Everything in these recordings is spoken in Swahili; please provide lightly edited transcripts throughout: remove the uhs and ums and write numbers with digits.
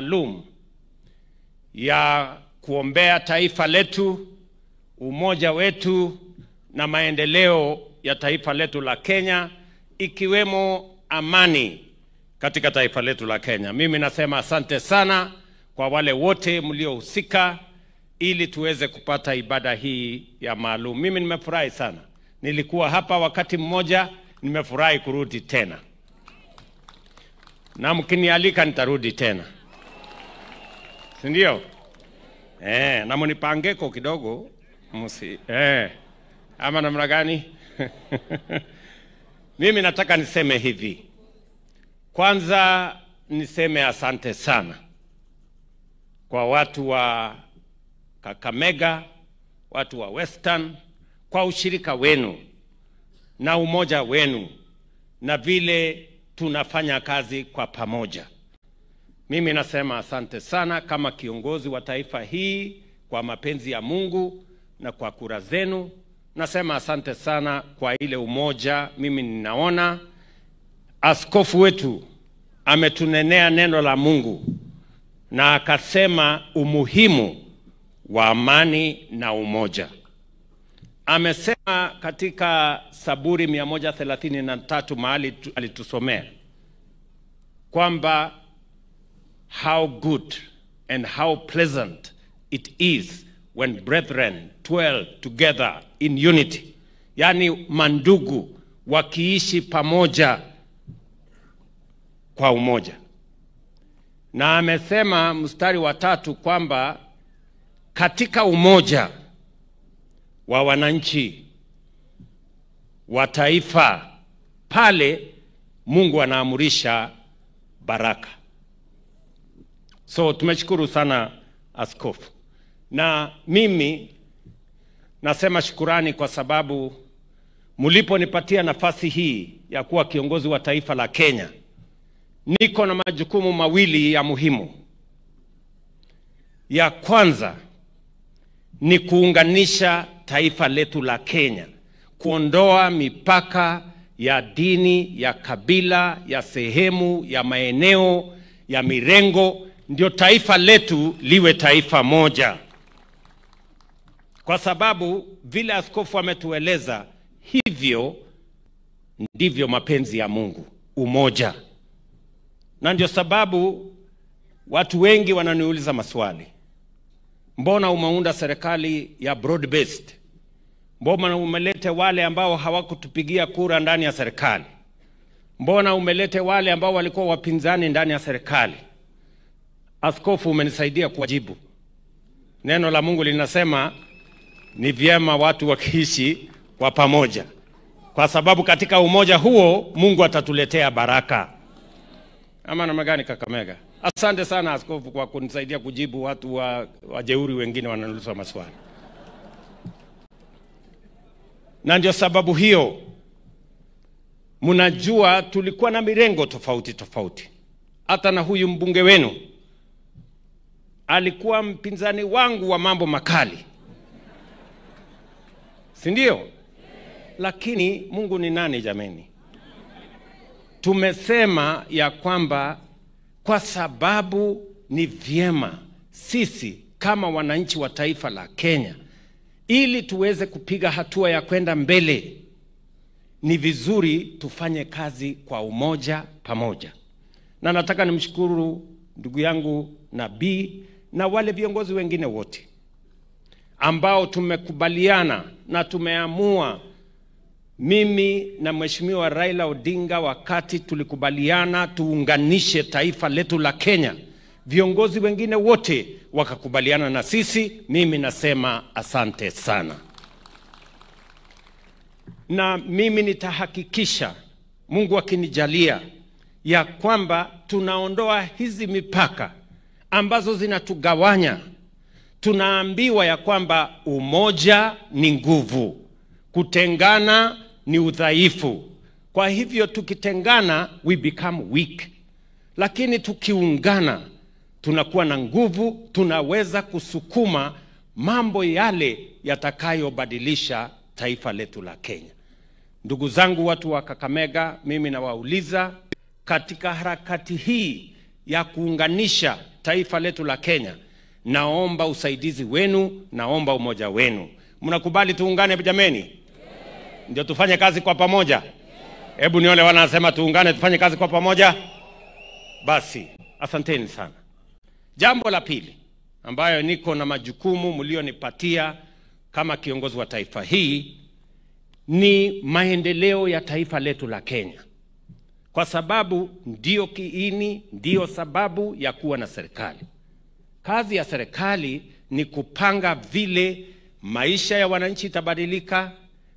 maalum ya kuombea taifa letu, umoja wetu na maendeleo ya taifa letu la Kenya, ikiwemo amani katika taifa letu la Kenya. Mimi nasema asante sana kwa wale wote mliohusika ili tuweze kupata ibada hii ya maalum. Mimi nimefurahi sana. Nilikuwa hapa wakati mmoja, nimefurahi kurudi tena. Na mkinialika nitarudi tena. Si ndio? Na mnipangeko kidogo. Ama namna gani? Mimi nataka niseme hivi. Kwanza niseme asante sana kwa watu wa Kakamega, watu wa Western, kwa ushirika wenu na umoja wenu na vile tunafanya kazi kwa pamoja. Mimi nasema asante sana kama kiongozi wa taifa hii, kwa mapenzi ya Mungu na kwa kura zenu. Nasema asante sana kwa ile umoja. Mimi ninaona askofu wetu ametunenea neno la Mungu na akasema umuhimu wa amani na umoja. Amesema katika Zaburi 133 mahali alitusomea kwamba how good and how pleasant it is when brethren dwell together in unity. Yani mandugu wakiishi pamoja kwa umoja. Na amesema mstari wa 3 kwamba katika umoja wa wananchi wa taifa pale Mungu anaamurisha baraka. So tumeshukuru sana askofu. Na mimi nasema shukurani kwa sababu mliponipatia nafasi hii ya kuwa kiongozi wa taifa la Kenya. Niko na majukumu mawili ya muhimu. Ya kwanza ni kuunganisha taifa letu la Kenya, kuondoa mipaka ya dini, ya kabila, ya sehemu, ya maeneo, ya mirengo, ndio taifa letu liwe taifa moja. Kwa sababu vile askofu ametueleza, hivyo ndivyo mapenzi ya Mungu, umoja. Na ndio sababu watu wengi wananiuliza maswali. Mbona umeunda serikali ya broad based? Mbona umelete wale ambao hawakutupigia kura ndani ya serikali? Mbona umelete wale ambao walikuwa wapinzani ndani ya serikali? Askofu, umenisaidia kuwajibu. Neno la Mungu linasema ni vyema watu wakiishi kwa pamoja, kwa sababu katika umoja huo Mungu atatuletea baraka. Ama namna gani Kakamega? Asante sana askofu kwa kunisaidia kujibu watu wajeuri wengine wananiuliza maswali. Na ndio sababu hiyo mnajua tulikuwa na mirengo tofauti tofauti. Hata na huyu mbunge wenu alikuwa mpinzani wangu wa mambo makali. Si ndio? Lakini Mungu ni nani jameni? Tumesema ya kwamba kwa sababu ni vyema sisi kama wananchi wa taifa la Kenya, ili tuweze kupiga hatua ya kwenda mbele, ni vizuri tufanye kazi kwa umoja pamoja. Na nataka nimshukuru ndugu yangu Nabii na wale viongozi wengine wote ambao tumekubaliana na tumeamua. Mimi na Mheshimiwa Raila Odinga wakati tulikubaliana tuunganishe taifa letu la Kenya, viongozi wengine wote wakakubaliana na sisi. Mimi nasema asante sana. Na mimi nitahakikisha, Mungu akinijalia, ya kwamba tunaondoa hizi mipaka ambazo zinatugawanya. Tunaambiwa ya kwamba umoja ni nguvu, kutengana ni udhaifu. Kwa hivyo tukitengana we become weak. Lakini tukiungana tunakuwa na nguvu, tunaweza kusukuma mambo yale yatakayobadilisha taifa letu la Kenya. Ndugu zangu watu wa Kakamega, mimi nawauliza katika harakati hii ya kuunganisha taifa letu la Kenya, naomba usaidizi wenu, naomba umoja wenu. Mnakubali tuungane jameni? Ndio tufanye kazi kwa pamoja. Hebu nione wanasema tuungane tufanye kazi kwa pamoja. Basi, asanteni sana. Jambo la pili ambayo niko na majukumu mlionipatia kama kiongozi wa taifa hii ni maendeleo ya taifa letu la Kenya. Kwa sababu ndio kiini, ndio sababu ya kuwa na serikali. Kazi ya serikali ni kupanga vile maisha ya wananchi itabadilika,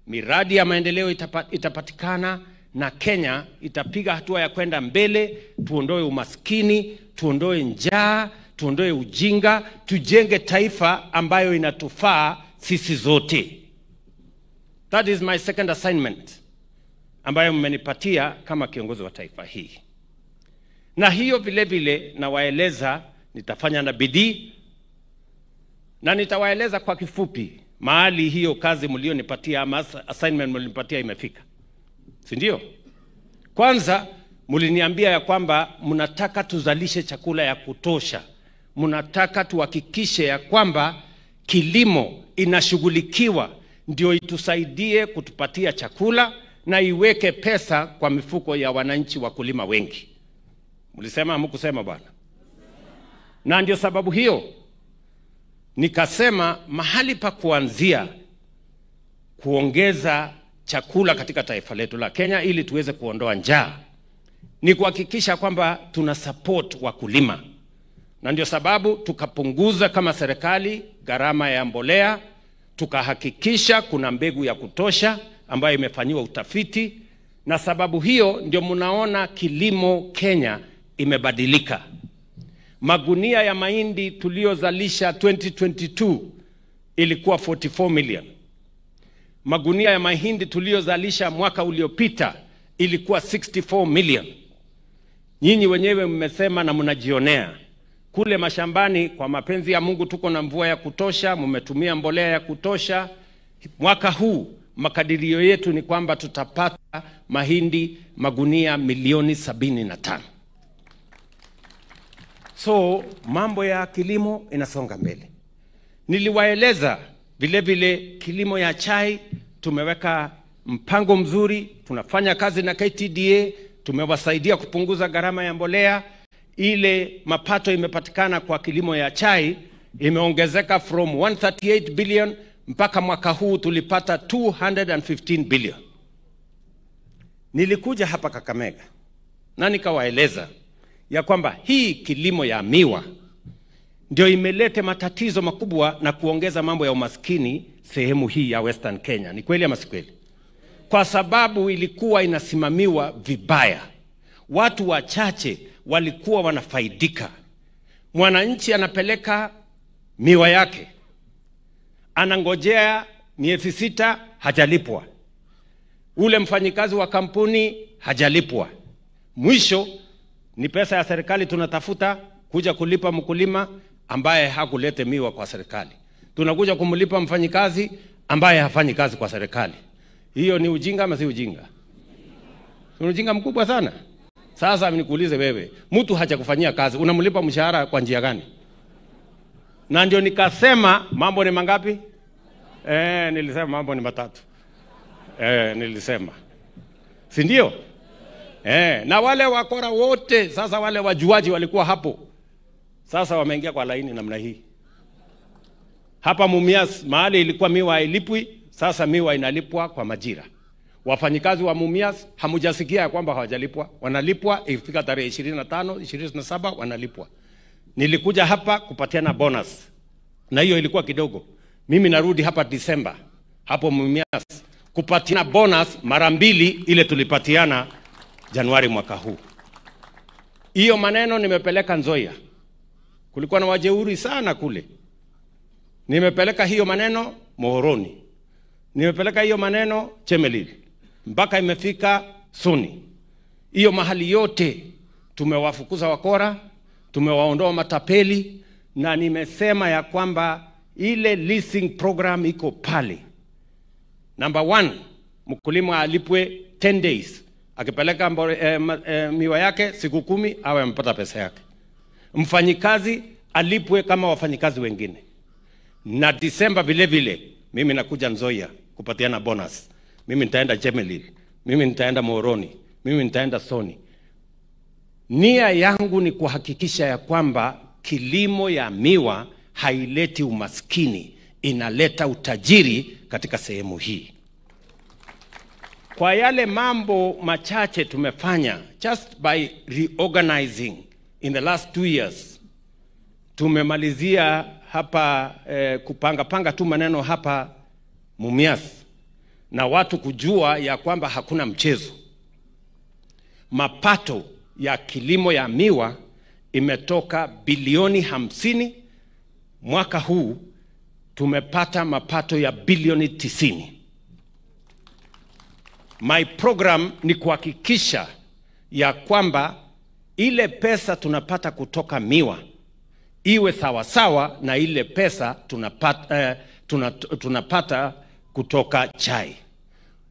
miradi ya maendeleo itapatikana, na Kenya itapiga hatua ya kwenda mbele, tuondoe umaskini, tuondoe njaa, tuondoe ujinga, tujenge taifa ambayo inatufaa sisi zote. That is my second assignment ambayo mmenipatia kama kiongozi wa taifa hii. Na hiyo vile vile nawaeleza nitafanya na bidii, na nitawaeleza kwa kifupi mahali hiyo kazi mlionipatia ama assignment mlinipatia imefika. Si ndio? Kwanza mliniambia ya kwamba mnataka tuzalishe chakula ya kutosha. Mnataka tuhakikishe ya kwamba kilimo inashughulikiwa ndio itusaidie kutupatia chakula na iweke pesa kwa mifuko ya wananchi wakulima wengi. Mlisema hamkusema bwana? Na ndio sababu hiyo nikasema mahali pa kuanzia kuongeza chakula katika taifa letu la Kenya ili tuweze kuondoa njaa ni kuhakikisha kwamba tuna support wakulima. Na ndio sababu tukapunguza kama serikali gharama ya mbolea, tukahakikisha kuna mbegu ya kutosha ambayo imefanyiwa utafiti, na sababu hiyo ndio mnaona kilimo Kenya imebadilika. Magunia ya mahindi tuliozalisha 2022 ilikuwa 44 million. Magunia ya mahindi tuliozalisha mwaka uliopita ilikuwa 64 million. Nyinyi wenyewe mmesema na mnajionea kule mashambani, kwa mapenzi ya Mungu tuko na mvua ya kutosha, mmetumia mbolea ya kutosha. Mwaka huu makadirio yetu ni kwamba tutapata mahindi magunia milioni 75. So mambo ya kilimo inasonga mbele. Niliwaeleza vile vile kilimo ya chai tumeweka mpango mzuri, tunafanya kazi na KTDA, tumewasaidia kupunguza gharama ya mbolea. Ile mapato imepatikana kwa kilimo ya chai imeongezeka from 138 billion mpaka mwaka huu tulipata 215 billion. Nilikuja hapa Kakamega na nikawaeleza ya kwamba hii kilimo ya miwa ndio imelete matatizo makubwa na kuongeza mambo ya umaskini sehemu hii ya Western Kenya. Ni kweli ama si kweli? Kwa sababu ilikuwa inasimamiwa vibaya. Watu wachache walikuwa wanafaidika. Mwananchi anapeleka miwa yake, anangojea miezi 6 hajalipwa. Ule mfanyikazi wa kampuni hajalipwa. Mwisho ni pesa ya serikali tunatafuta kuja kulipa mkulima ambaye hakulete miwa kwa serikali. Tunakuja kumlipa mfanyikazi ambaye hafanyi kazi kwa serikali. Hiyo ni ujinga ama si ujinga? Ni ujinga mkubwa sana. Sasa nikuulize wewe, mtu hajakufanyia kazi, unamlipa mshahara kwa njia gani? Na ndio nikasema mambo ni mangapi? Nilisema mambo ni matatu. Nilisema. Si ndio? Na wale wakora wote, sasa wale wajuaji walikuwa hapo. Sasa wameingia kwa laini namna hii. Hapa Mumias mahali ilikuwa miwa hailipwi, sasa miwa inalipwa kwa majira. Wafanyikazi wa Mumias hamujasikia kwamba hawajalipwa, wanalipwa ifika tarehe 25, 27 wanalipwa. Nilikuja hapa kupatiana bonus. Na hiyo ilikuwa kidogo. Mimi narudi hapa Disemba hapo Mumias kupatiana bonus mara 2 ile tulipatiana Januari mwaka huu. Hiyo maneno nimepeleka Nzoia. Kulikuwa na wajeuri sana kule. Nimepeleka hiyo maneno Mohoroni. Nimepeleka hiyo maneno Chemelil. Mpaka imefika Soni. Hiyo mahali yote tumewafukuza wakora, tumewaondoa matapeli, na nimesema ya kwamba ile leasing program iko pale. Number 1, mkulima alipwe 10 days. Akipeleka miwa yake siku 10 awe amepata pesa yake. mfanyikazi alipwe kama wafanyikazi wengine. Na Disemba vile vile mimi nakuja Nzoia kupatiana bonus. Mimi nitaenda Chemelil, mimi nitaenda Moroni, mimi nitaenda Soni. Nia yangu ni kuhakikisha ya kwamba kilimo ya miwa haileti umaskini, inaleta utajiri katika sehemu hii. Kwa yale mambo machache tumefanya, just by reorganizing in the last 2 years, tumemalizia hapa kupanga tu maneno hapa Mumias, na watu kujua ya kwamba hakuna mchezo. Mapato ya kilimo ya miwa imetoka bilioni 50, mwaka huu tumepata mapato ya bilioni 90. My program ni kuhakikisha ya kwamba ile pesa tunapata kutoka miwa iwe sawa sawa na ile pesa tunapata kutoka chai.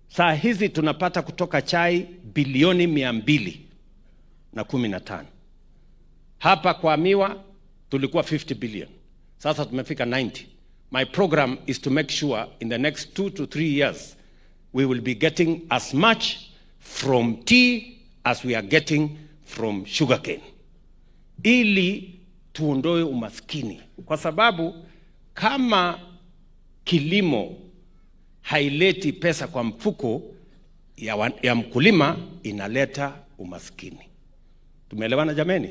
Saa hizi tunapata kutoka chai bilioni 215. Hapa kwa miwa tulikuwa 50 billion. Sasa tumefika 90. My program is to make sure in the next 2 to 3 years we will be getting as much from tea as we are getting from sugarcane, ili tuondoe umaskini. Kwa sababu kama kilimo haileti pesa kwa mfuko ya mkulima, inaleta umaskini. Tumeelewana jameni?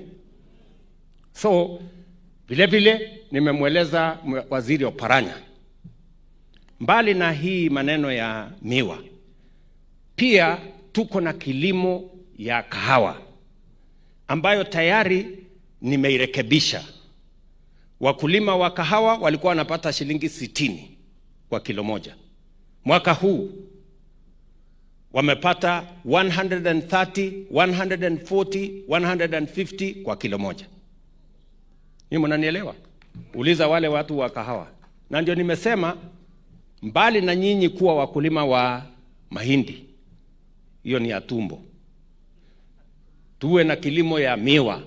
So vile vile nimemweleza Waziri Oparanya, mbali na hii maneno ya miwa, pia tuko na kilimo ya kahawa ambayo tayari nimeirekebisha. Wakulima wa kahawa walikuwa wanapata shilingi 60 kwa kilo moja. Mwaka huu wamepata 130, 140, 150 kwa kilo moja. Ni mnanielewa? Uliza wale watu wa kahawa. Na ndio nimesema mbali na nyinyi kuwa wakulima wa mahindi, hiyo ni ya tumbo, tuwe na kilimo ya miwa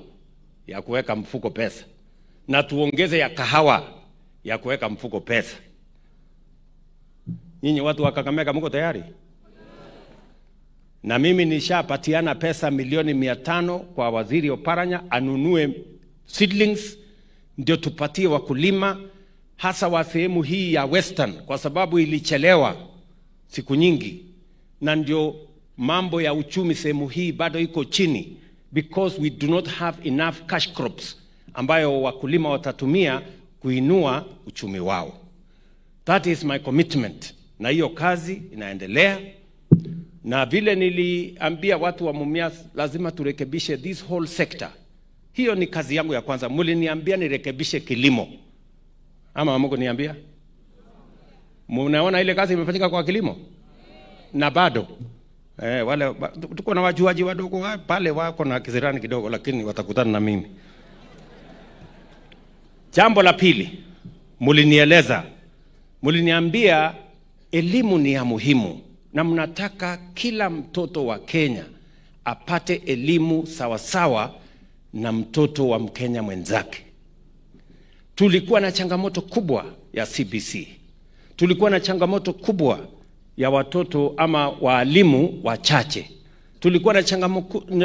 ya kuweka mfuko pesa, na tuongeze ya kahawa ya kuweka mfuko pesa. Nyinyi watu wa Kakamega mko tayari? Na mimi nishapatiana pesa milioni 500 kwa Waziri Oparanya anunue seedlings, ndio tupatie wakulima hasa wa sehemu hii ya Western, kwa sababu ilichelewa siku nyingi, na ndio mambo ya uchumi sehemu hii bado iko chini, because we do not have enough cash crops ambayo wakulima watatumia kuinua uchumi wao. That is my commitment, na hiyo kazi inaendelea. Na vile niliambia watu wa Mumias, lazima turekebishe this whole sector. Hiyo ni kazi yangu ya kwanza. Mliniambia nirekebishe kilimo, ama Mungu niambia? Mnaona ile kazi imefanyika kwa kilimo? Na bado wale tuko na wajuaji wadogo pale wako na kizirani kidogo, lakini watakutana na mimi. Jambo la pili, mliniambia elimu ni ya muhimu, na mnataka kila mtoto wa Kenya apate elimu sawa sawa na mtoto wa Mkenya mwenzake. Tulikuwa na changamoto kubwa ya CBC. Tulikuwa na changamoto kubwa ya watoto ama walimu wachache. Tulikuwa na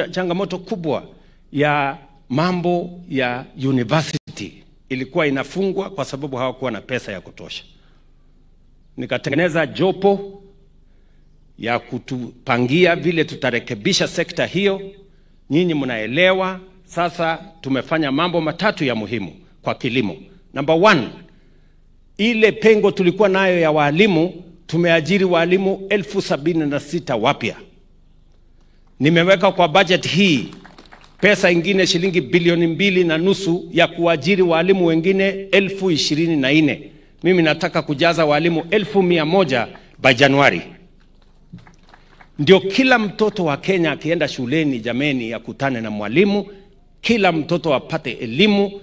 changamoto kubwa ya mambo ya university. Ilikuwa inafungwa kwa sababu hawakuwa na pesa ya kutosha. Nikatengeneza jopo ya kutupangia vile tutarekebisha sekta hiyo. Nyinyi mnaelewa. Sasa tumefanya mambo matatu ya muhimu kwa kilimo. Number 1, ile pengo tulikuwa nayo ya walimu, tumeajiri walimu 76,000 wapya. Nimeweka kwa budget hii pesa ingine shilingi bilioni 2.5 ya kuajiri walimu wengine 24,000. Mimi nataka kujaza walimu 100,000 by Januari. Ndio kila mtoto wa Kenya akienda shuleni jameni akutane na mwalimu, kila mtoto apate elimu,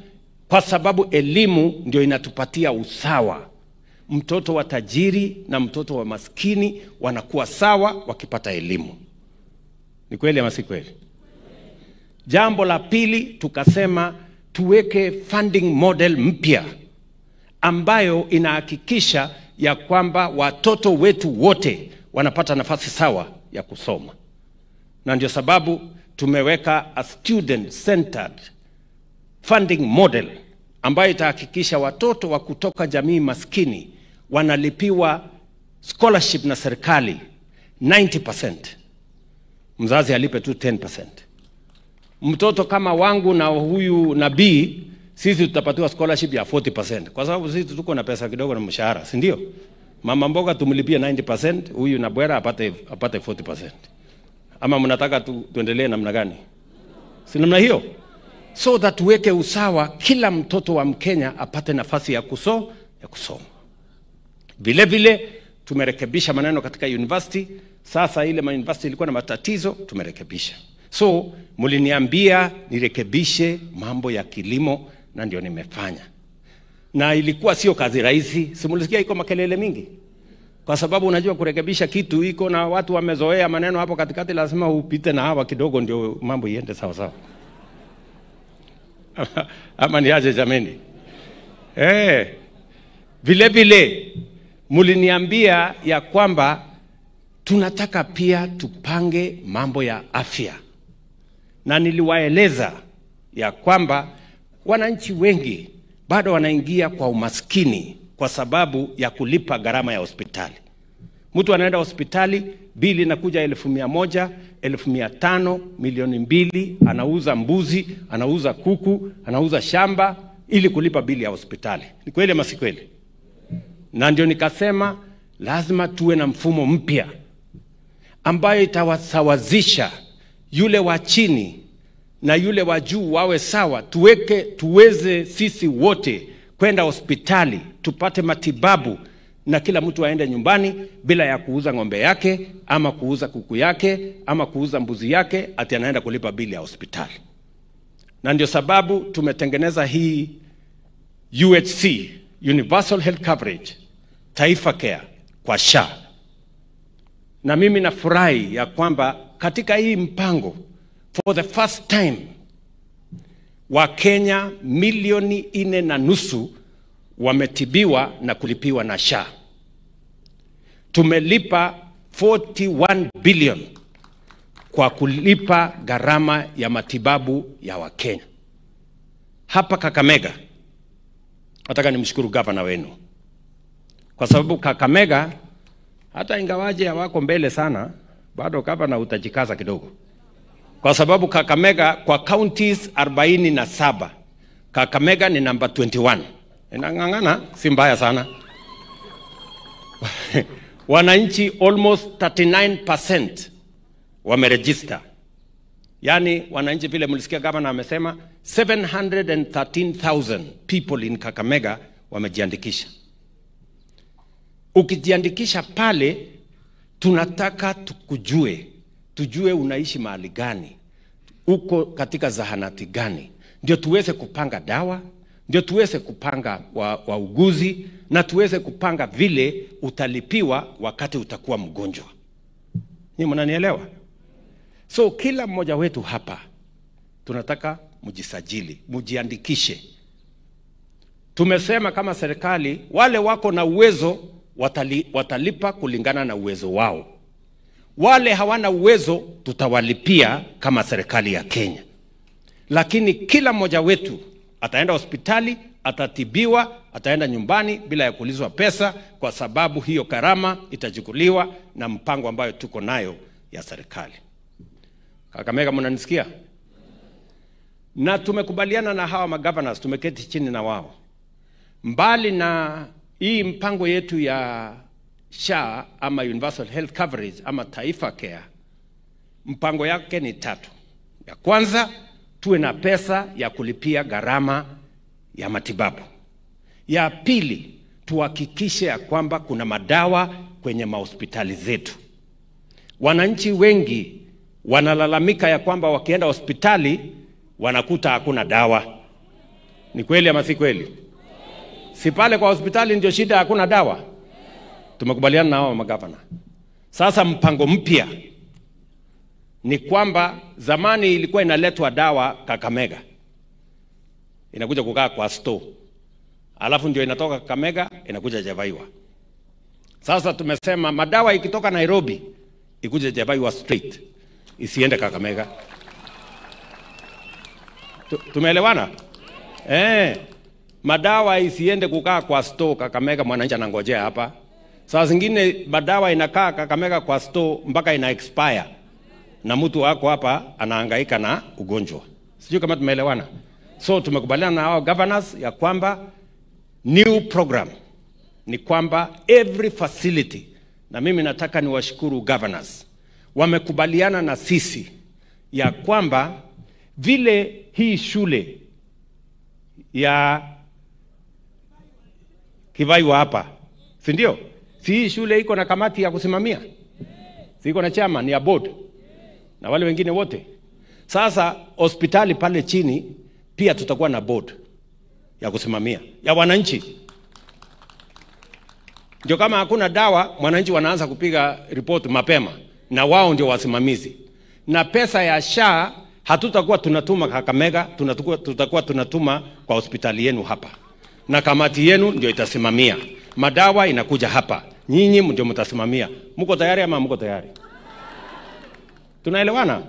kwa sababu elimu ndio inatupatia usawa. Mtoto wa tajiri na mtoto wa maskini wanakuwa sawa wakipata elimu. Ni kweli ama si kweli? Jambo la pili, tukasema tuweke funding model mpya ambayo inahakikisha ya kwamba watoto wetu wote wanapata nafasi sawa ya kusoma. Na ndio sababu tumeweka a student-centered funding model ambayo itahakikisha watoto wa kutoka jamii maskini wanalipiwa scholarship na serikali 90%. Mzazi alipe tu 10%. Mtoto kama wangu na huyu Nabii, sisi tutapatiwa scholarship ya 40%. Kwa sababu sisi tuko na pesa kidogo na mshahara, si ndio? Mama mboga tumlipie 90%, huyu na bwera apate 40%. Ama mnataka tuendelee namna gani? Si namna hiyo? So that tuweke usawa, kila mtoto wa Mkenya apate nafasi ya kusoma. Vile vile tumerekebisha maneno katika university. Sasa ile university ilikuwa na matatizo, tumerekebisha. So muliniambia nirekebishe mambo ya kilimo, na ndio nimefanya. Na ilikuwa sio kazi rahisi. Simulisikia iko makelele mingi. Kwa sababu unajua kurekebisha kitu iko na watu wamezoea maneno hapo katikati, lazima upite na hawa kidogo ndio mambo iende sawa sawa. Ama niaje jameni? Vile vile muliniambia ya kwamba tunataka pia tupange mambo ya afya. Na niliwaeleza ya kwamba wananchi wengi bado wanaingia kwa umaskini kwa sababu ya kulipa gharama ya hospitali. Mtu anaenda hospitali, bili inakuja 1,100, 1,500, milioni 2, anauza mbuzi, anauza kuku, anauza shamba ili kulipa bili ya hospitali. Ni kweli ama si kweli? Na ndio nikasema lazima tuwe na mfumo mpya ambayo itawasawazisha yule wa chini na yule wa juu wawe sawa. Tuweze sisi wote kwenda hospitali tupate matibabu, na kila mtu aende nyumbani bila ya kuuza ng'ombe yake ama kuuza kuku yake ama kuuza mbuzi yake ati anaenda kulipa bili ya hospitali. Na ndio sababu tumetengeneza hii UHC, Universal Health Coverage, Taifa Care kwa SHA. Na mimi nafurahi ya kwamba katika hii mpango for the first time Wakenya milioni 4.5 wametibiwa na kulipiwa na SHA. Tumelipa 41 billion kwa kulipa gharama ya matibabu ya Wakenya. Hapa Kakamega, nataka nimshukuru gavana wenu. Kwa sababu Kakamega, hata ingawaje hawako mbele sana, bado gavana utajikaza kidogo. Kwa sababu Kakamega kwa counties 47, Kakamega ni number 21. Inangangana, si mbaya sana. Wananchi almost 39% wameregister. Yani wananchi vile mlisikia gavana amesema 713,000 people in Kakamega wamejiandikisha. Ukijiandikisha pale, tunataka tujue unaishi mahali gani, uko katika zahanati gani, ndio tuweze kupanga dawa, ndio tuweze kupanga wauguzi, na tuweze kupanga vile utalipiwa wakati utakuwa mgonjwa. Ni mnanielewa? So kila mmoja wetu hapa tunataka mjisajili, mjiandikishe. Tumesema kama serikali wale wako na uwezo watalipa kulingana na uwezo wao. Wale hawana uwezo tutawalipia kama serikali ya Kenya. Lakini kila mmoja wetu ataenda hospitali, atatibiwa, ataenda nyumbani bila ya kuulizwa pesa, kwa sababu hiyo gharama itachukuliwa na mpango ambayo tuko nayo ya serikali. Kakamega, mnanisikia? Na tumekubaliana na hawa magovernors, tumeketi chini na wao. Mbali na hii mpango yetu ya SHA ama Universal Health Coverage ama Taifa Care, mpango yake ni 3. Ya kwanza, tuwe na pesa ya kulipia gharama ya matibabu. Ya pili, tuhakikishe ya kwamba kuna madawa kwenye mahospitali zetu. Wananchi wengi wanalalamika ya kwamba wakienda hospitali wanakuta hakuna dawa. Ni kweli ama si kweli? Si pale kwa hospitali ndio shida, hakuna dawa? Tumekubaliana na hao magavana. Sasa mpango mpya ni kwamba zamani ilikuwa inaletwa dawa Kakamega. inakuja kukaa kwa store, alafu ndio inatoka Kakamega inakuja Javaiwa. Sasa tumesema madawa ikitoka Nairobi ikuje Javaiwa straight, isiende Kakamega. Tumeelewana? Madawa isiende kukaa kwa store Kakamega, mwananchi anangojea hapa. Saa zingine madawa inakaa Kakamega kwa store mpaka ina expire, na mtu wako hapa anahangaika na ugonjwa. Sijui kama tumeelewana. So tumekubaliana na hao governors ya kwamba new program ni kwamba every facility, na mimi nataka niwashukuru governors, wamekubaliana na sisi ya kwamba vile hii shule ya Kivaiwa hapa, si ndio? Si hii shule iko na kamati ya kusimamia? Si iko na chairman ya board na wale wengine wote? Sasa hospitali pale chini pia tutakuwa na board ya kusimamia ya wananchi. Ndio kama hakuna dawa, mwananchi wanaanza kupiga report mapema, na wao ndio wasimamizi. Na pesa ya SHA hatutakuwa tunatuma Kakamega, tutakuwa tunatuma kwa hospitali yenu hapa, na kamati yenu ndio itasimamia. Madawa inakuja hapa, nyinyi ndio mtasimamia. Mko tayari ama mko tayari? Tunaelewana?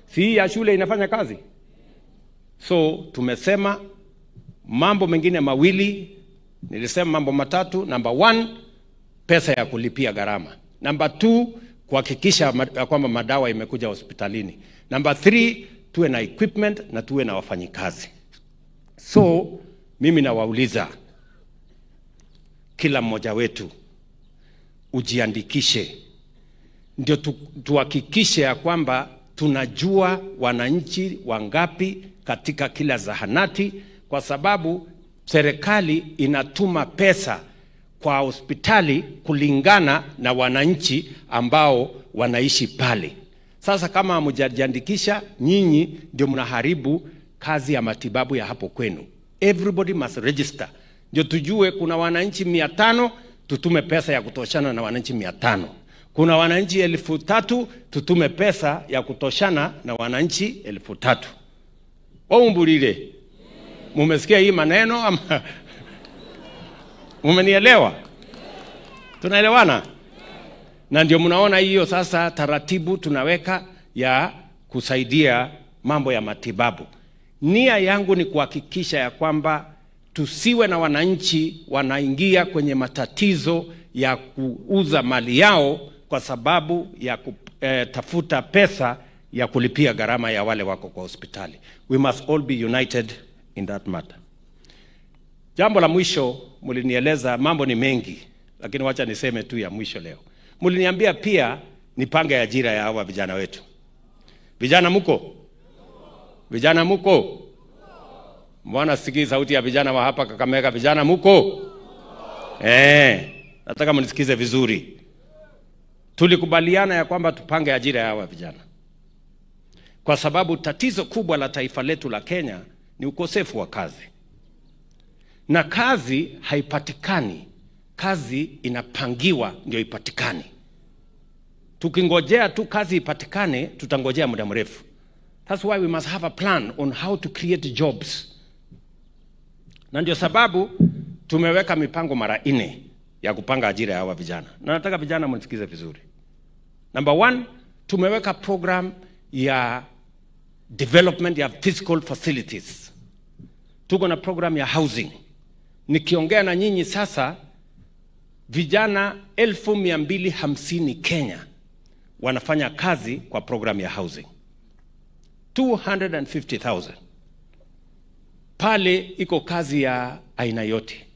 Si ya shule inafanya kazi? So tumesema mambo mengine mawili, nilisema mambo matatu. Number 1, pesa ya kulipia gharama. Number 2, kuhakikisha kwamba madawa imekuja hospitalini. Number 3, tuwe na equipment na tuwe na wafanyikazi. So mimi nawauliza kila mmoja wetu ujiandikishe, ndio tuhakikishe ya kwamba tunajua wananchi wangapi katika kila zahanati, kwa sababu serikali inatuma pesa kwa hospitali kulingana na wananchi ambao wanaishi pale. Sasa kama hamjajiandikisha, nyinyi ndio mnaharibu kazi ya matibabu ya hapo kwenu. Everybody must register, ndio tujue kuna wananchi 500, tutume pesa ya kutoshana na wananchi 500. Kuna wananchi 3,000, tutume pesa ya kutoshana na wananchi 3,000. Waumburire, mumesikia hii maneno ama mumenielewa? Tunaelewana? Na ndio mnaona hiyo sasa taratibu tunaweka ya kusaidia mambo ya matibabu. Nia yangu ni kuhakikisha ya kwamba tusiwe na wananchi wanaingia kwenye matatizo ya kuuza mali yao kwa sababu ya kutafuta pesa ya kulipia gharama ya wale wako kwa hospitali. We must all be united in that matter. Jambo la mwisho, mlinieleza mambo ni mengi, lakini wacha niseme tu ya mwisho leo. Mliniambia pia nipange ajira ya hawa vijana wetu. Vijana mko? Vijana mko? Mbona sikii sauti ya vijana wa hapa Kakamega? Vijana mko? Nataka mnisikize vizuri. Tulikubaliana ya kwamba tupange ajira ya hawa vijana, kwa sababu tatizo kubwa la taifa letu la Kenya ni ukosefu wa kazi. Na kazi haipatikani, kazi inapangiwa ndio ipatikane. Tukingojea tu kazi ipatikane, tutangojea muda mrefu. That's why we must have a plan on how to create jobs. Na ndio sababu tumeweka mipango mara 4 ya kupanga ajira ya hawa vijana. Na nataka vijana mnisikize vizuri. Number 1, tumeweka program ya development ya physical facilities. Tuko na program ya housing. Nikiongea na nyinyi sasa, vijana 250,000 Kenya wanafanya kazi kwa program ya housing. 250,000. Pale iko kazi ya aina yote.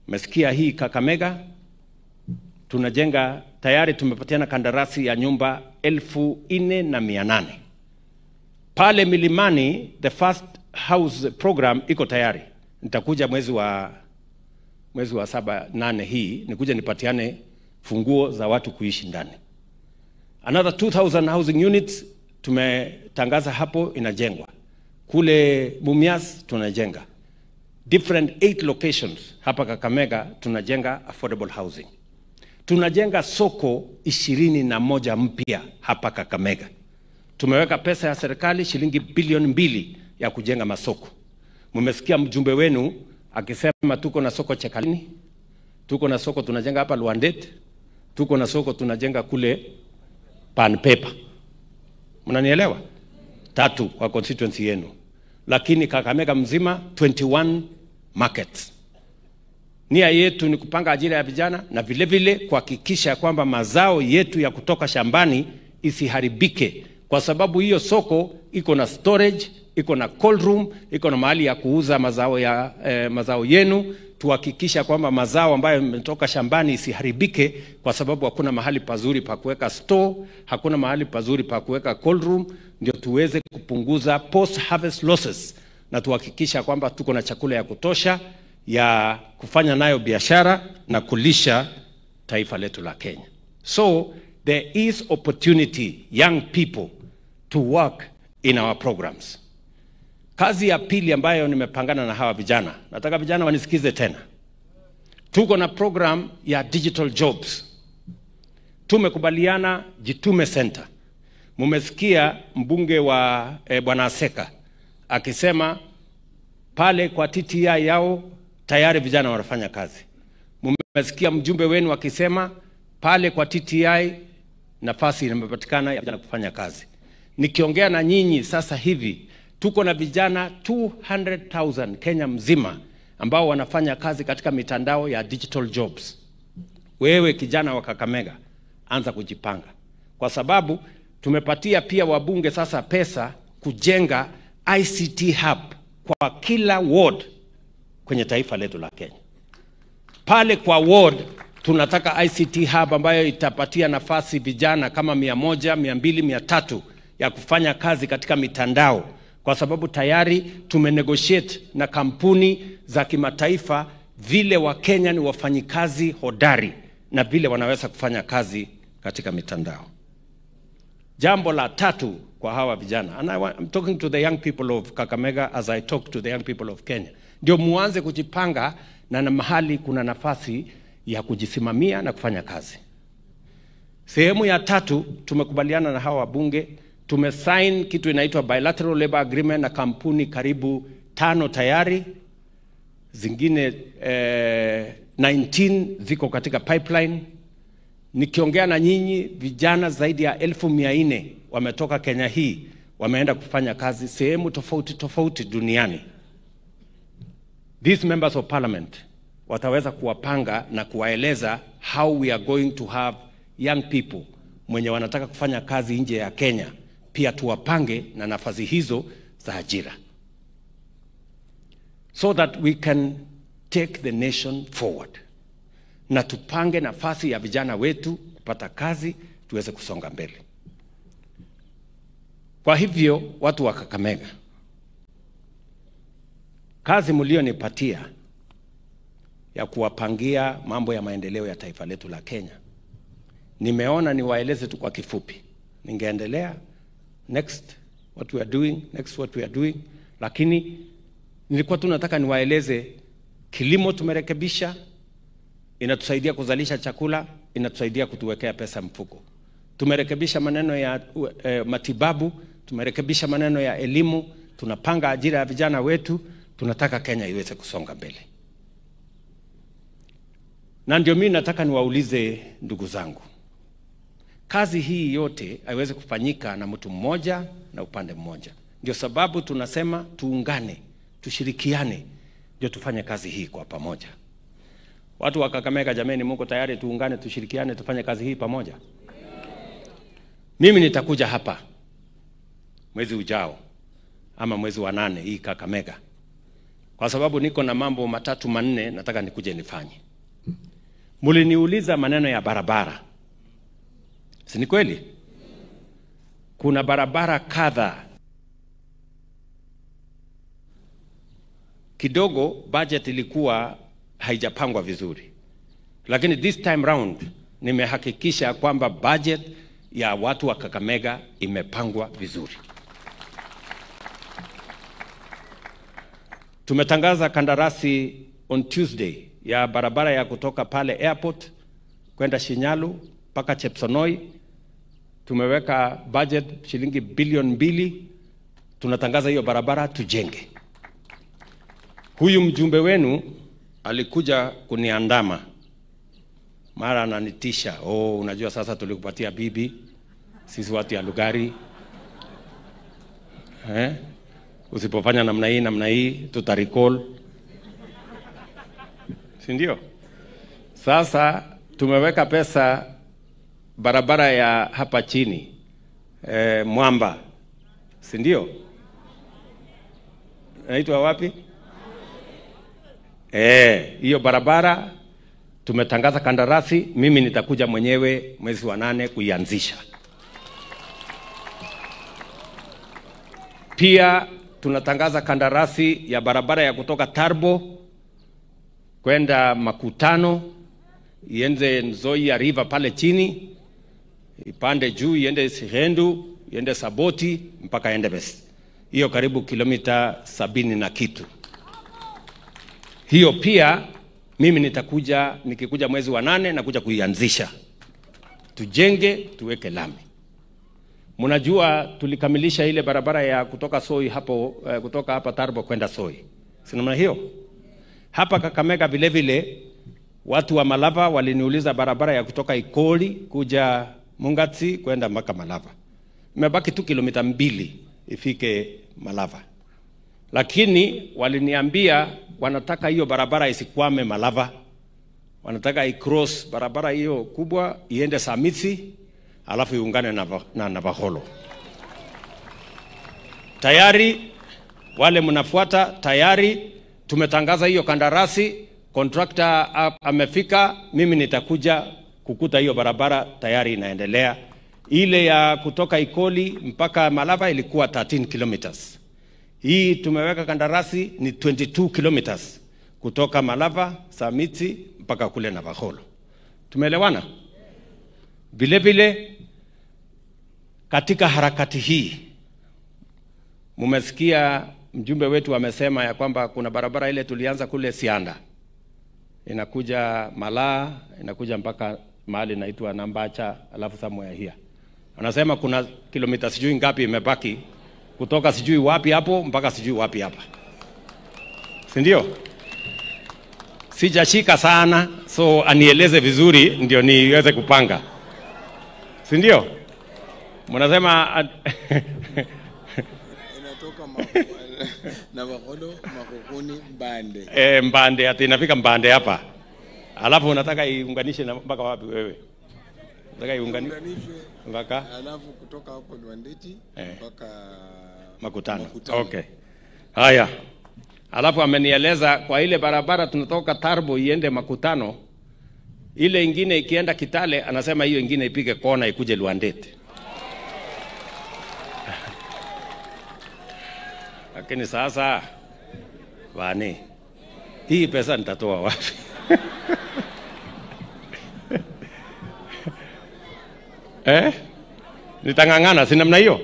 Mesikia hii Kakamega tunajenga, tayari tumepatiana kandarasi ya nyumba 4,800. Pale Milimani the first house program iko tayari. Nitakuja mwezi wa 7-8 hii nikuja nipatiane funguo za watu kuishi ndani. Another 2,000 housing units tumetangaza hapo inajengwa. Kule Mumias tunajenga. Different 8 locations hapa Kakamega tunajenga affordable housing. Tunajenga soko 21 mpya hapa Kakamega. Tumeweka pesa ya serikali shilingi bilioni 2 ya kujenga masoko. Mmesikia mjumbe wenu akisema tuko na soko Chekalini, tuko na soko tunajenga hapa Luandet, tuko na soko tunajenga kule Pan Paper. Mnanielewa? 3 kwa constituency yenu. Lakini Kakamega mzima 21 markets. Nia yetu ni kupanga ajira ya vijana na vile vile kuhakikisha kwamba mazao yetu ya kutoka shambani isiharibike, kwa sababu hiyo soko iko na storage, iko na cold room, iko na mahali ya kuuza mazao yenu. Tuhakikisha kwamba mazao ambayo yametoka shambani isiharibike, kwa sababu hakuna mahali pazuri pa kuweka store, hakuna mahali pazuri pa kuweka cold room. Ndio tuweze kupunguza post harvest losses na tuhakikisha kwamba tuko na chakula ya kutosha ya kufanya nayo biashara na kulisha taifa letu la Kenya. So there is opportunity, young people, to work in our programs. Kazi ya pili ambayo nimepangana na hawa vijana, nataka vijana wanisikize tena. Tuko na program ya digital jobs. Tumekubaliana Jitume Center. Mumesikia mbunge wa Bwana Aseka akisema pale kwa TTI yao tayari vijana wanafanya kazi. Mumesikia mjumbe wenu akisema pale kwa TTI nafasi imepatikana ya vijana kufanya kazi. Nikiongea na nyinyi sasa hivi tuko na vijana 200,000 Kenya mzima ambao wanafanya kazi katika mitandao ya digital jobs. Wewe kijana wa Kakamega, anza kujipanga, kwa sababu tumepatia pia wabunge sasa pesa kujenga ICT hub kwa kila ward kwenye taifa letu la Kenya. Pale kwa ward tunataka ICT hub ambayo itapatia nafasi vijana kama 100, 200, 300 ya kufanya kazi katika mitandao, kwa sababu tayari tumenegotiate na kampuni za kimataifa vile wa Kenya ni wafanyikazi hodari na vile wanaweza kufanya kazi katika mitandao. Jambo la tatu kwa hawa vijana, and I'm talking to the young people of Kakamega as I talk to the young people of Kenya, ndio muanze kujipanga na mahali kuna nafasi ya kujisimamia na kufanya kazi. Sehemu ya tatu, tumekubaliana na hawa wabunge, tumesign kitu inaitwa bilateral labor agreement na kampuni karibu 5 tayari, zingine 19 ziko katika pipeline. Nikiongea na nyinyi, vijana zaidi ya 1400 wametoka Kenya hii, wameenda kufanya kazi sehemu tofauti tofauti duniani. These members of parliament wataweza kuwapanga na kuwaeleza how we are going to have young people mwenye wanataka kufanya kazi nje ya Kenya, pia tuwapange na nafasi hizo za ajira, so that we can take the nation forward, na tupange nafasi ya vijana wetu kupata kazi, tuweze kusonga mbele. Kwa hivyo watu wa Kakamega, kazi mlionipatia ya kuwapangia mambo ya maendeleo ya taifa letu la Kenya, nimeona niwaeleze tu kwa kifupi. Ningeendelea next what we are doing, lakini nilikuwa tunataka niwaeleze kilimo tumerekebisha, inatusaidia kuzalisha chakula, inatusaidia kutuwekea pesa mfuko. Tumerekebisha maneno ya matibabu, tumerekebisha maneno ya elimu, tunapanga ajira ya vijana wetu, tunataka Kenya iweze kusonga mbele. Na ndio mimi nataka niwaulize ndugu zangu, kazi hii yote haiwezi kufanyika na mtu mmoja na upande mmoja. Ndio sababu tunasema tuungane, tushirikiane, ndio tufanye kazi hii kwa pamoja. Watu wa Kakamega, jameni, mko tayari tuungane, tushirikiane, tufanye kazi hii pamoja? Mimi nitakuja hapa mwezi ujao ama mwezi wa 8 hii Kakamega, kwa sababu niko na mambo 3-4 nataka nikuje nifanye. Muliniuliza maneno ya barabara, si ni kweli? Kuna barabara kadha kidogo budget ilikuwa haijapangwa vizuri, lakini this time round nimehakikisha kwamba budget ya watu wa Kakamega imepangwa vizuri. Tumetangaza kandarasi on Tuesday ya barabara ya kutoka pale airport kwenda Shinyalu mpaka Chepsonoi. Tumeweka budget shilingi bilioni 2. Tunatangaza hiyo barabara tujenge. Huyu mjumbe wenu alikuja kuniandama. Mara ananitisha, unajua sasa tulikupatia bibi, sisi watu ya Lugari. Usipofanya namna hii, tutaricall. Si ndio? Sasa tumeweka pesa barabara ya hapa chini, Mwamba. Si ndio? Naitwa wapi? Hiyo barabara tumetangaza kandarasi, mimi nitakuja mwenyewe mwezi wa 8 kuianzisha. Pia tunatangaza kandarasi ya barabara ya kutoka Tarbo kwenda Makutano, iende Nzoia River pale chini, ipande juu iende Sihendu, iende Saboti mpaka Endebess. Hiyo karibu kilomita 70 na kitu. Hiyo pia mimi nikikuja mwezi wa 8 na kuja kuianzisha. Tujenge, tuweke lami. Mnajua tulikamilisha ile barabara ya kutoka Soi hapo, kutoka hapa Tarbo kwenda Soi. Si namna hiyo? Hapa Kakamega vile vile watu wa Malava waliniuliza barabara ya kutoka Ikoli kuja Mungatsi kwenda mpaka Malava. Imebaki tu kilomita 2 ifike Malava. Lakini waliniambia wanataka hiyo barabara isikwame Malava. Wanataka i-cross barabara hiyo kubwa iende Samitsi alafu iungane na Navaholo. Tayari wale mnafuata, tayari tumetangaza hiyo kandarasi, contractor amefika, mimi nitakuja kukuta hiyo barabara tayari inaendelea. Ile ya kutoka Ikoli mpaka Malava ilikuwa 13 kilometers. Hii tumeweka kandarasi ni 22 kilometers kutoka Malava, Samitsi mpaka kule Navaholo. Tumeelewana? Vile vile katika harakati hii mumesikia mjumbe wetu amesema ya kwamba kuna barabara ile tulianza kule Sianda, inakuja Malaa, inakuja mpaka mahali inaitwa Nambacha, alafu somewhere here. Anasema kuna kilomita sijui ngapi imebaki kutoka sijui wapi hapo mpaka sijui wapi hapa. Si ndio? Sijashika sana, so anieleze vizuri ndio niweze kupanga. Si ndio? Mnasema inatoka Navaholo, Makukuni, Mbande. Mbande, ati inafika Mbande hapa. Alafu unataka iunganishe na mpaka wapi wewe? Unataka iunganishe mpaka? Alafu kutoka hapo Lwandeti mpaka Makutano. Okay. Haya. Alafu amenieleza kwa ile barabara tunatoka Tarbo iende Makutano, ile ingine ikienda Kitale, anasema hiyo ingine ipige kona ikuje Lwandeti. Lakini sasa wani hii pesa nitatoa wapi? Nitangangana, si namna hiyo?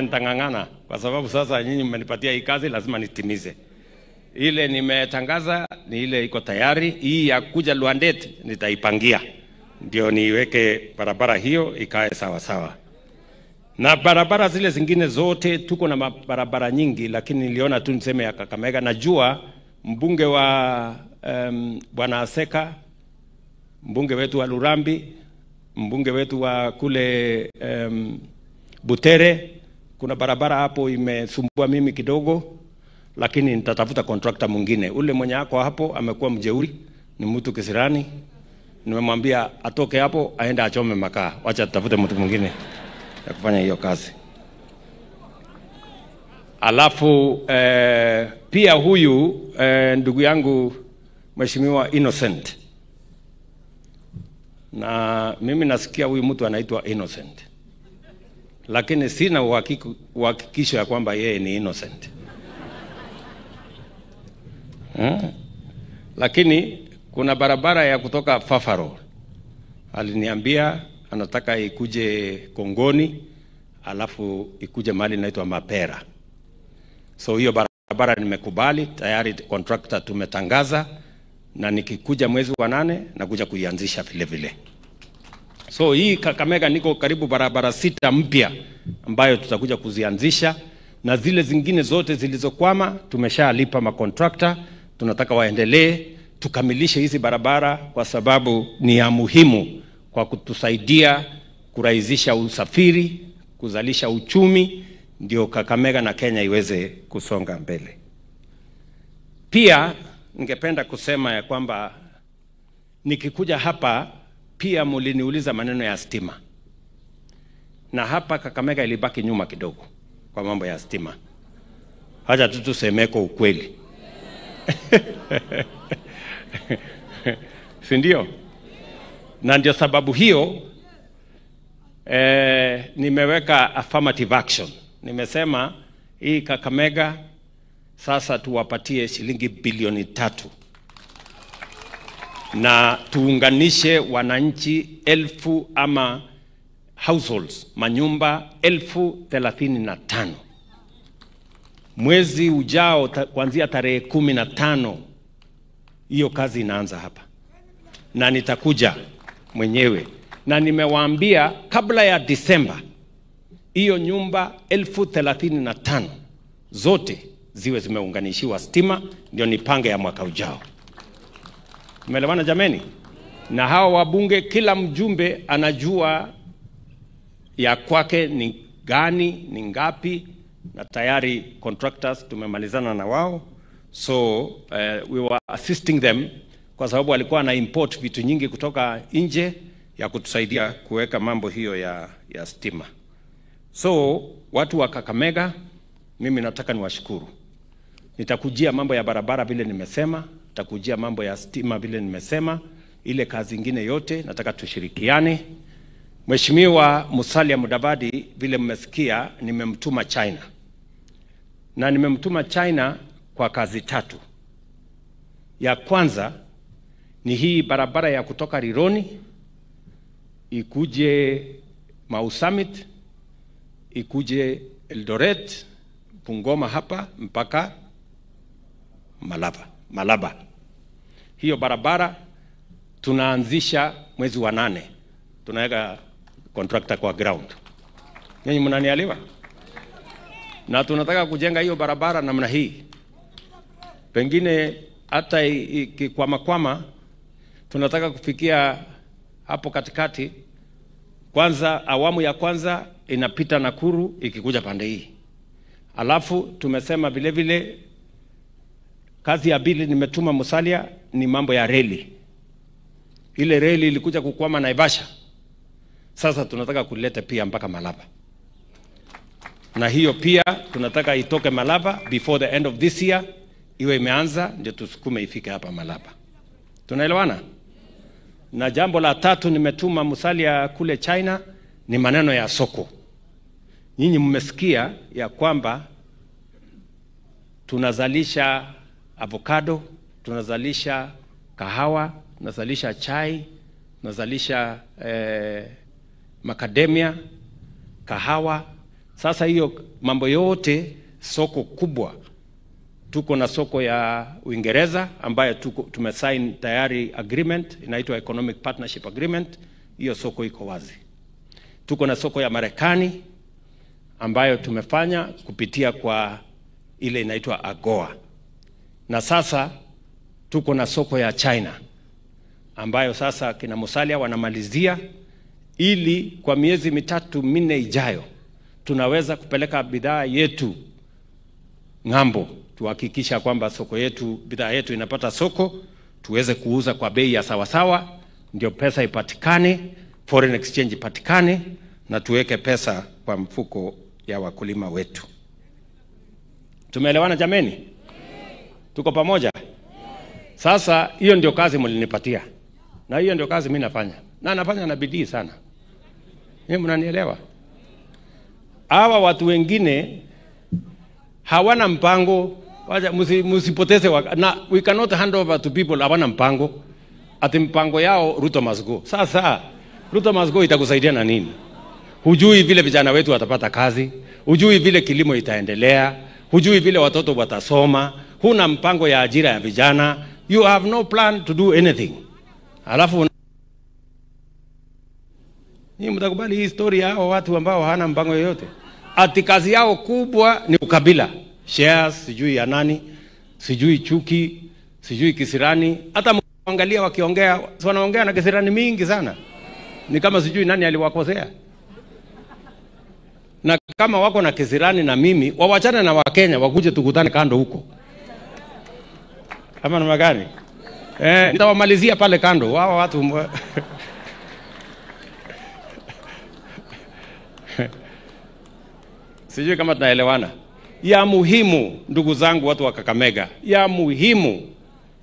Nitangangana kwa sababu sasa nyinyi mmenipatia hii kazi, lazima nitimize. Ile nimetangaza ni ile iko tayari. Hii ya kuja Lwandeti nitaipangia ndio niweke barabara hiyo ikae sawa sawa. Na barabara zile zingine zote tuko na barabara nyingi, lakini niliona tu niseme ya Kakamega. Najua mbunge wa Bwana Aseka, mbunge wetu wa Lurambi, mbunge wetu wa kule Butere, kuna barabara hapo imesumbua mimi kidogo, lakini nitatafuta contractor mwingine. Ule mwenye ako hapo amekuwa mjeuri, ni mtu kisirani. Nimemwambia atoke hapo aende achome makaa. Wacha tutafute mtu mwingine ya kufanya hiyo kazi. Alafu pia huyu ndugu yangu Mheshimiwa Innocent. Na mimi nasikia huyu mtu anaitwa Innocent, lakini sina uhakikisho ya kwamba yeye ni innocent. Lakini kuna barabara ya kutoka Fafaro, aliniambia anataka ikuje Kongoni, alafu ikuje mahali inaitwa Mapera. So hiyo barabara nimekubali, tayari contractor tumetangaza, na nikikuja mwezi wa 8 na kuja kuianzisha vile vile. So hii Kakamega niko karibu barabara 6 mpya ambayo tutakuja kuzianzisha, na zile zingine zote zilizokwama tumeshalipa makontrakta tunataka waendelee, tukamilishe hizi barabara kwa sababu ni ya muhimu kwa kutusaidia kurahisisha usafiri, kuzalisha uchumi, ndio Kakamega na Kenya iweze kusonga mbele. Pia ningependa kusema ya kwamba nikikuja hapa pia muliniuliza maneno ya stima. Na hapa Kakamega ilibaki nyuma kidogo kwa mambo ya stima. Haja tusemeko ukweli. Si ndio? Na ndio sababu hiyo nimeweka affirmative action. Nimesema hii Kakamega sasa tuwapatie shilingi bilioni 3 na tuunganishe wananchi 1000 ama households, manyumba 1035. Mwezi ujao kuanzia tarehe 15 hiyo kazi inaanza hapa. Na nitakuja mwenyewe. Na nimewaambia kabla ya Disemba hiyo nyumba 1035 zote ziwe zimeunganishiwa stima, ndio nipange ya mwaka ujao. Tumeelewana jameni? Na hao wabunge kila mjumbe anajua ya kwake ni gani, ni ngapi, na tayari contractors tumemalizana na wao. So we were assisting them kwa sababu walikuwa na import vitu nyingi kutoka nje ya kutusaidia kuweka mambo hiyo ya stima. So watu wa Kakamega, mimi nataka niwashukuru. Nitakujia mambo ya barabara vile nimesema, nitakujia mambo ya stima vile nimesema, ile kazi ingine yote nataka tushirikiane. Mheshimiwa Musalia Mudavadi vile mmesikia nimemtuma China. Na nimemtuma China kwa kazi 3. Ya kwanza ni hii barabara ya kutoka Rironi ikuje Mau Summit, ikuje Eldoret, Bungoma hapa mpaka Malaba. Hiyo barabara tunaanzisha mwezi wa 8. Tunaweka contractor kwa ground. Nyinyi mnanielewa? Na tunataka kujenga hiyo barabara namna hii. Pengine hata ikikwama tunataka kufikia hapo katikati. Kwanza awamu ya kwanza inapita Nakuru ikikuja pande hii. Alafu tumesema vile vile kazi ya pili nimetuma Musalia ni mambo ya reli. Ile reli ilikuja kukwama Naivasha. Sasa tunataka kuleta pia mpaka Malaba. Na hiyo pia tunataka itoke Malaba before the end of this year, iwe imeanza ndio tusukume ifike hapa Malaba. Tunaelewana? Na jambo la 3 nimetuma Musalia kule China ni maneno ya soko. Nyinyi mmesikia ya kwamba tunazalisha avocado, tunazalisha kahawa, tunazalisha chai, tunazalisha macadamia, kahawa. Sasa hiyo mambo yote soko kubwa. Tuko na soko ya Uingereza ambayo tumesign tayari agreement inaitwa Economic Partnership Agreement. Hiyo soko iko wazi. Tuko na soko ya Marekani ambayo tumefanya kupitia kwa ile inaitwa AGOA. Na sasa tuko na soko ya China ambayo sasa kina Musalia wanamalizia, ili kwa miezi 3-4 ijayo tunaweza kupeleka bidhaa yetu ng'ambo, tuhakikisha kwamba soko yetu, bidhaa yetu inapata soko, tuweze kuuza kwa bei ya sawasawa, ndio pesa ipatikane, foreign exchange ipatikane, na tuweke pesa kwa mfuko ya wakulima wetu. Tumeelewana jameni? Tuko pamoja? Sasa hiyo ndio kazi mlinipatia. Na hiyo ndio kazi mimi nafanya. Na nafanya na bidii sana. Nyinyi mnanielewa? Hawa watu wengine hawana mpango, wacha msipoteze na we cannot hand over to people hawana mpango. Ati mpango yao Ruto must go. Sasa Ruto must go itakusaidia na nini? Hujui vile vijana wetu watapata kazi, hujui vile kilimo itaendelea, hujui vile watoto watasoma, huna mpango ya ajira ya vijana, you have no plan to do anything. Alafu ni mtakubali hii story yao watu ambao hawana mpango yoyote. Ati kazi yao kubwa ni ukabila, shares sijui ya nani, sijui chuki, sijui kisirani. Hata mwangalia wakiongea, wanaongea na kisirani mingi sana. Ni kama sijui nani aliwakosea. Na kama wako na kisirani na mimi, wawachane na Wakenya wakuje tukutane kando huko. Kama namna gani? Nitawamalizia pale kando. Wao watu sijui kama tunaelewana. Ya muhimu, ndugu zangu watu wa Kakamega, ya muhimu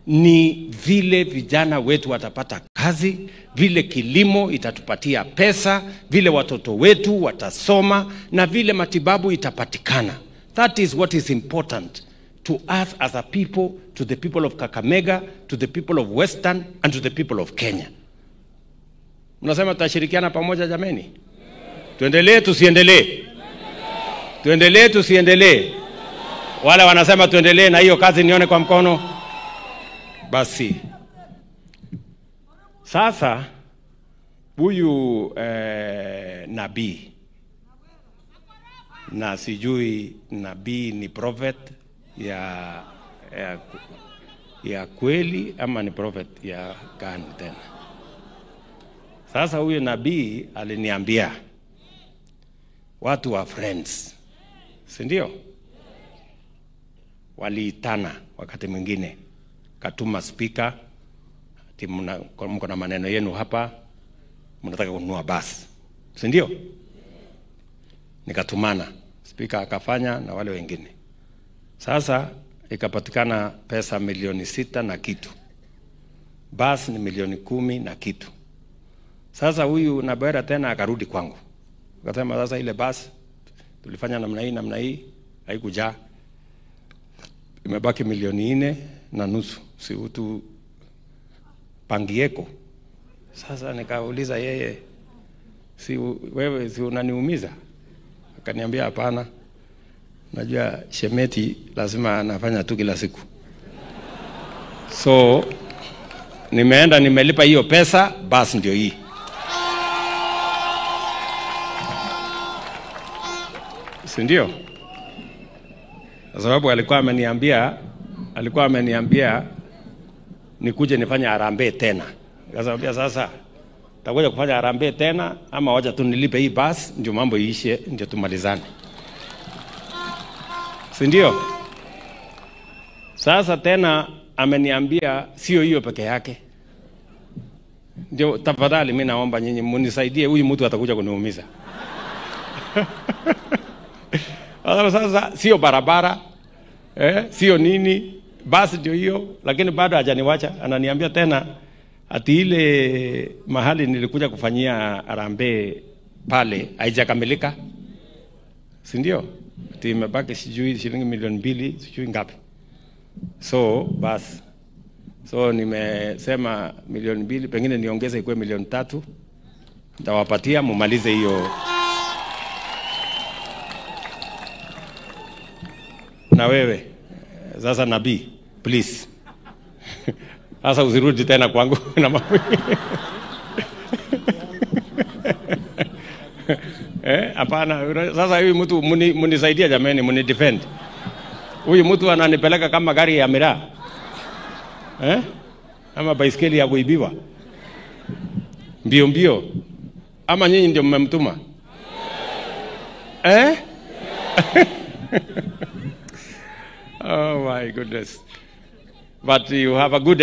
ni vile vijana wetu watapata kazi, vile kilimo itatupatia pesa, vile watoto wetu watasoma, na vile matibabu itapatikana. That is what is important to us as a people, to the people of Kakamega, to the people of Western, and to the people of Kenya. Mnasema tutashirikiana pamoja jameni? Tuendelee tusiendelee? Tuendelee tusiendelee? Wale wanasema tuendelee na hiyo kazi nione kwa mkono. Basi. Sasa huyu nabii, na sijui nabii ni prophet ya kweli ama ni prophet ya gani tena. Sasa huyu nabii aliniambia watu wa Friends, si ndio? Waliitana wakati mwingine, katuma speaker, ati mko na maneno yenu hapa, mnataka kununua basi, si ndio? Nikatumana, speaker akafanya na wale wengine. Sasa ikapatikana pesa milioni 6 na kitu, basi ni milioni 10 na kitu. Sasa huyu Nabera tena akarudi kwangu, akasema sasa ile basi tulifanya namna hii haikujaa, imebaki milioni 4 na nusu, si utu pangieko. Sasa nikauliza yeye, si wewe si unaniumiza? Akaniambia hapana, najua Shemeti lazima anafanya tu kila siku. So nimeenda nimelipa hiyo pesa, basi ndio hii. Si ndio? Kwa sababu alikuwa ameniambia nikuje nifanye harambee tena. Akasema sasa takuja kufanya harambee tena ama wacha tu nilipe hii basi ndio mambo iishe, ndio tumalizane. Si ndio? Sasa tena ameniambia sio hiyo peke yake. Ndio tafadhali mimi naomba nyinyi mnisaidie, huyu mtu atakuja kuniumiza. Sasa sio barabara, sio nini, basi ndio hiyo, lakini bado hajaniwacha. Ananiambia tena ati ile mahali nilikuja kufanyia harambee pale haijakamilika, si ndio? Ati imebaki sijui shilingi milioni 2 sijui ngapi. So basi, so nimesema milioni 2, pengine niongeze ikuwe milioni 3, nitawapatia mumalize hiyo. Na wewe sasa nabii, please sasa usirudi tena kwangu na mambo. Hapana, sasa huyu mtu munisaidia jameni, munidefend. Huyu mtu ananipeleka kama gari ya miraa, ama baiskeli ya kuibiwa mbio mbio, ama nyinyi ndio mmemtuma? Oh my goodness. But you have a good